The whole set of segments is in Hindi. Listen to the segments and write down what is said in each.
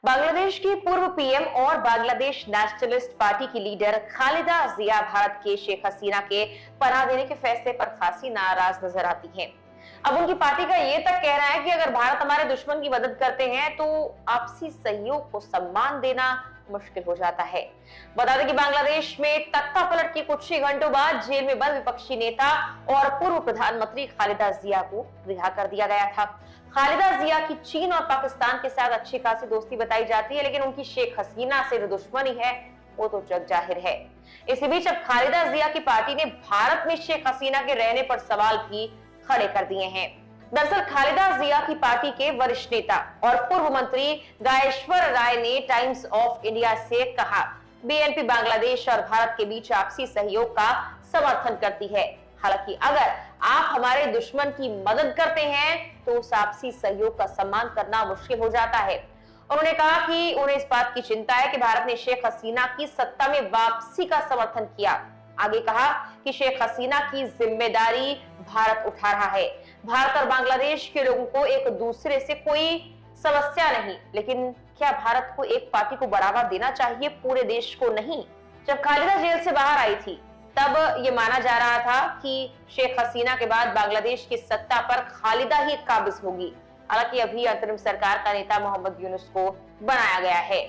बांग्लादेश की पूर्व पीएम और बांग्लादेश नेशनलिस्ट पार्टी की लीडर खालिदा जिया भारत के शेख हसीना के पनाह देने के फैसले पर खासी नाराज नजर आती हैं। अब उनकी पार्टी का ये तक कहना है कि अगर भारत हमारे दुश्मन की मदद करते हैं तो आपसी सहयोग को सम्मान देना मुश्किल हो जाता है। बता दें कि बांग्लादेश में तख्ता पलट के कुछ ही घंटों बाद जेल में बंद विपक्षी नेता और पूर्व प्रधानमंत्री खालिदा जिया को रिहा कर दिया गया था। खालिदा जिया की चीन और पाकिस्तान के साथ अच्छी खासी दोस्ती बताई जाती है, लेकिन उनकी शेख हसीना से जो दुश्मनी है वो तो जग जाहिर है। इसी बीच अब खालिदा जिया की पार्टी ने भारत में शेख हसीना के रहने पर सवाल भी खड़े कर दिए हैं। दरअसल खालिदा जिया की पार्टी के वरिष्ठ नेता और पूर्व मंत्री गायेश्वर राय ने टाइम्स ऑफ इंडिया से कहा, बीएनपी बांग्लादेश और भारत के बीच आपसी सहयोग का समर्थन करती है। हालांकि अगर आप हमारे दुश्मन की मदद करते हैं तो उस आपसी सहयोग का सम्मान करना मुश्किल हो जाता है। उन्होंने कहा कि उन्हें इस बात की चिंता है कि भारत ने शेख हसीना की सत्ता में वापसी का समर्थन किया। आगे कहा कि शेख हसीना की जिम्मेदारी भारत उठा रहा है। भारत और बांग्लादेश के लोगों को एक दूसरे से कोई समस्या नहीं, लेकिन क्या भारत को एक पार्टी को बढ़ावा देना चाहिए, पूरे देश को नहीं। जब खालिदा जेल से बाहर आई थी तब ये माना जा रहा था कि शेख हसीना के बाद बांग्लादेश की सत्ता पर खालिदा ही काबिज होगी। हालांकि अभी अंतरिम सरकार का नेता मोहम्मद यूनुस को बनाया गया है।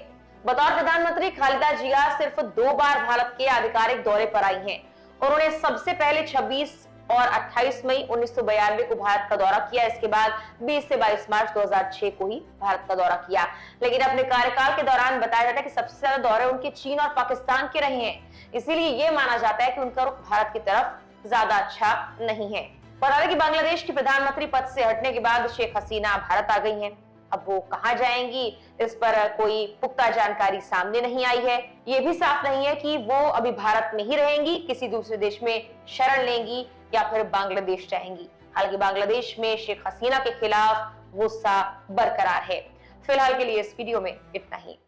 बतौर प्रधानमंत्री खालिदा जिया सिर्फ 2 बार भारत के आधिकारिक दौरे पर आई हैं। उन्होंने सबसे पहले 26 और 28 मई 1992 को भारत का दौरा किया। इसके बाद 20 से 22 मार्च 2006 को ही भारत का दौरा किया। लेकिन अपने कार्यकाल के दौरान बताया जाता है कि सबसे ज्यादा दौरे उनके चीन और पाकिस्तान के रहे हैं। इसीलिए ये माना जाता है कि उनका रुख भारत की तरफ ज्यादा अच्छा नहीं है। बता दें कि बांग्लादेश की प्रधानमंत्री पद से हटने के बाद शेख हसीना भारत आ गई हैं। अब वो कहां जाएंगी, इस पर कोई पुख्ता जानकारी सामने नहीं आई है। ये भी साफ नहीं है कि वो अभी भारत में ही रहेंगी, किसी दूसरे देश में शरण लेंगी या फिर बांग्लादेश जाएंगी। हालांकि बांग्लादेश में शेख हसीना के खिलाफ गुस्सा बरकरार है। फिलहाल के लिए इस वीडियो में इतना ही।